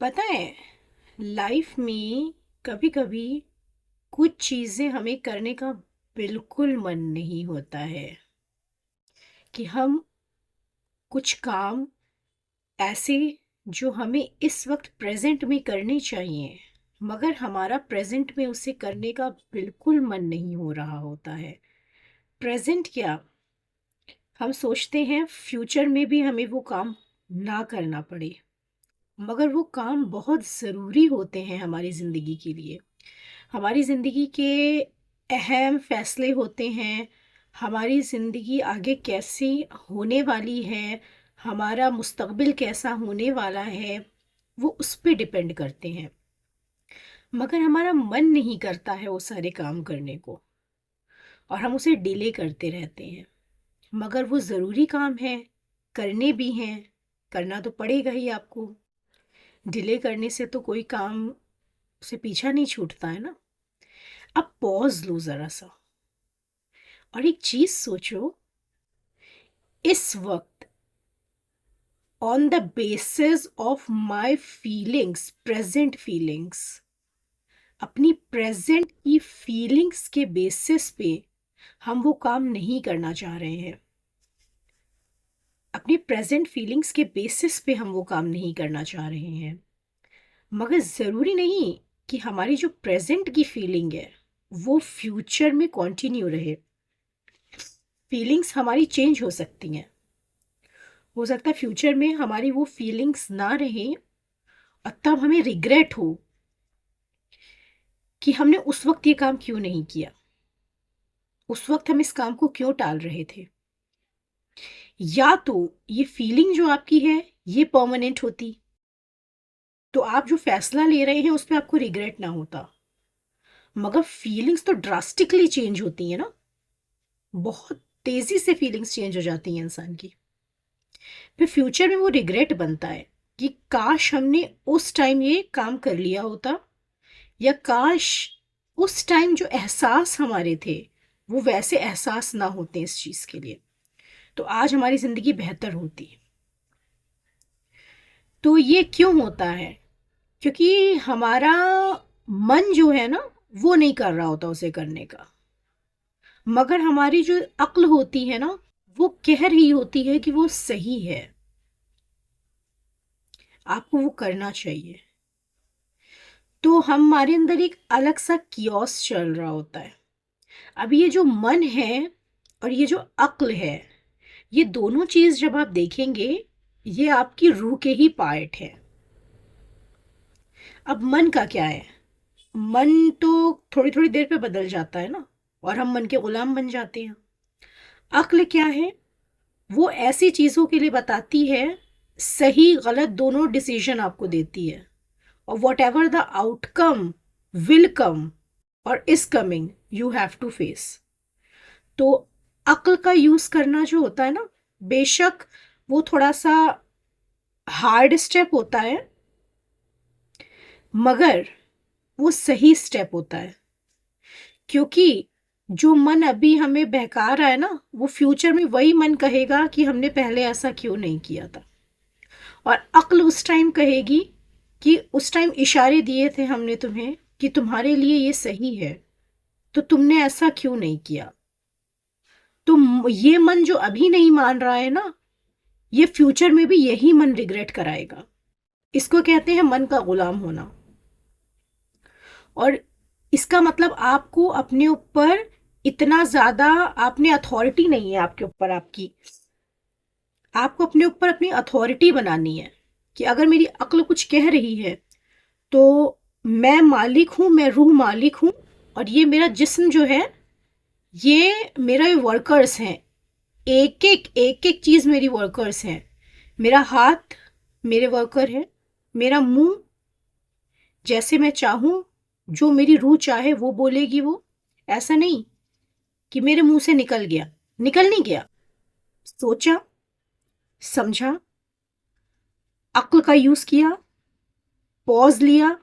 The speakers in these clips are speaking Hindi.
पता है, लाइफ में कभी कभी कुछ चीज़ें हमें करने का बिल्कुल मन नहीं होता है कि हम कुछ काम ऐसे जो हमें इस वक्त प्रेजेंट में करने चाहिए, मगर हमारा प्रेजेंट में उसे करने का बिल्कुल मन नहीं हो रहा होता है। प्रेजेंट क्या, हम सोचते हैं फ्यूचर में भी हमें वो काम ना करना पड़े, मगर वो काम बहुत ज़रूरी होते हैं हमारी ज़िंदगी के लिए। हमारी ज़िंदगी के अहम फैसले होते हैं, हमारी ज़िंदगी आगे कैसी होने वाली है, हमारा मुस्तकबिल कैसा होने वाला है, वो उस पे डिपेंड करते हैं। मगर हमारा मन नहीं करता है वो सारे काम करने को, और हम उसे डिले करते रहते हैं। मगर वो ज़रूरी काम है, करने भी हैं, करना तो पड़ेगा ही आपको। डिले करने से तो कोई काम से पीछा नहीं छूटता है ना। अब पॉज़ लो ज़रा सा और एक चीज़ सोचो, इस वक्त on the basis of my feelings, present feelings, अपनी प्रेजेंट की फीलिंग्स के बेसिस पे हम वो काम नहीं करना चाह रहे हैं। अपनी प्रेजेंट फीलिंग्स के बेसिस पे हम वो काम नहीं करना चाह रहे हैं। मगर ज़रूरी नहीं कि हमारी जो प्रेजेंट की फीलिंग है वो फ्यूचर में कंटिन्यू रहे। फीलिंग्स हमारी चेंज हो सकती हैं। हो सकता है फ्यूचर में हमारी वो फीलिंग्स ना रहे और तब हमें रिग्रेट हो कि हमने उस वक्त ये काम क्यों नहीं किया, उस वक्त हम इस काम को क्यों टाल रहे थे। या तो ये फीलिंग जो आपकी है ये परमानेंट होती, तो आप जो फैसला ले रहे हैं उस पर आपको रिग्रेट ना होता। मगर फीलिंग्स तो ड्रास्टिकली चेंज होती हैं ना, बहुत तेजी से फीलिंग्स चेंज हो जाती हैं इंसान की। फिर फ्यूचर में वो रिग्रेट बनता है कि काश हमने उस टाइम ये काम कर लिया होता, या काश उस टाइम जो एहसास हमारे थे वो वैसे एहसास ना होते इस चीज़ के लिए, तो आज हमारी ज़िंदगी बेहतर होती। तो ये क्यों होता है? क्योंकि हमारा मन जो है ना वो नहीं कर रहा होता उसे करने का, मगर हमारी जो अक्ल होती है ना वो कह रही होती है कि वो सही है, आपको वो करना चाहिए। तो हमारे अंदर एक अलग सा कियोस चल रहा होता है। अब ये जो मन है और ये जो अक्ल है, ये दोनों चीज़ जब आप देखेंगे, ये आपकी रूह के ही पार्ट है। अब मन का क्या है? मन तो थोड़ी थोड़ी देर पे बदल जाता है ना, और हम मन के गुलाम बन जाते हैं। अक्ल क्या है? वो ऐसी चीज़ों के लिए बताती है, सही गलत दोनों डिसीजन आपको देती है, और whatever the outcome will come और is coming, you have to face. तो अक्ल का यूज करना जो होता है ना, बेशक वो थोड़ा सा हार्ड स्टेप होता है, मगर वो सही स्टेप होता है। क्योंकि जो मन अभी हमें बहका रहा है ना, वो फ्यूचर में वही मन कहेगा कि हमने पहले ऐसा क्यों नहीं किया था। और अक्ल उस टाइम कहेगी कि उस टाइम इशारे दिए थे हमने तुम्हें कि तुम्हारे लिए ये सही है, तो तुमने ऐसा क्यों नहीं किया। तो ये मन जो अभी नहीं मान रहा है ना, ये फ्यूचर में भी यही मन रिग्रेट कराएगा। इसको कहते हैं मन का गुलाम होना। और इसका मतलब आपको अपने ऊपर इतना ज़्यादा, आपने अथॉरिटी नहीं है आपके ऊपर, आपको अपने ऊपर अपनी अथॉरिटी बनानी है कि अगर मेरी अक्ल कुछ कह रही है तो मैं मालिक हूँ, मैं रूह मालिक हूँ, और ये मेरा जिस्म जो है ये मेरा वर्कर्स हैं। एक एक चीज़ मेरी वर्कर्स हैं। मेरा हाथ मेरे वर्कर है, मेरा मुंह जैसे मैं चाहूँ, जो मेरी रूह चाहे वो बोलेगी। वो ऐसा नहीं कि मेरे मुंह से निकल गया, निकल नहीं गया, सोचा, समझा, अक्ल का यूज़ किया, पॉज लिया,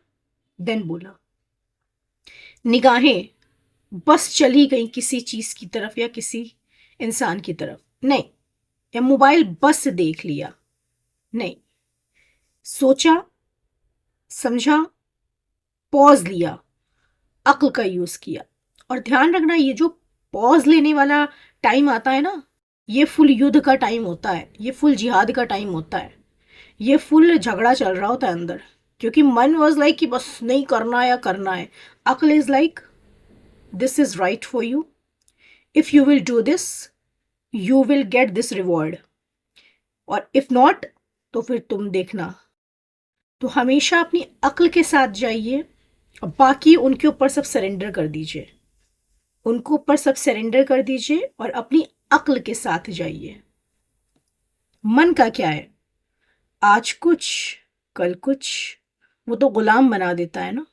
देन बोला। निगाहें बस चली गई किसी चीज़ की तरफ या किसी इंसान की तरफ नहीं, या मोबाइल बस देख लिया नहीं, सोचा, समझा, पॉज लिया, अक्ल का यूज़ किया। और ध्यान रखना, ये जो पॉज लेने वाला टाइम आता है ना, ये फुल युद्ध का टाइम होता है, ये फुल जिहाद का टाइम होता है, ये फुल झगड़ा चल रहा होता है अंदर। क्योंकि मन वॉज लाइक कि बस नहीं करना या करना है, अक्ल is like this is right for you, if you will do this you will get this reward, और इफ नॉट तो फिर तुम देखना। तो हमेशा अपनी अक्ल के साथ जाइए, और बाकी उनके ऊपर सब सरेंडर कर दीजिए, उनको ऊपर सब सरेंडर कर दीजिए और अपनी अक्ल के साथ जाइए। मन का क्या है, आज कुछ कल कुछ, वो तो गुलाम बना देता है ना।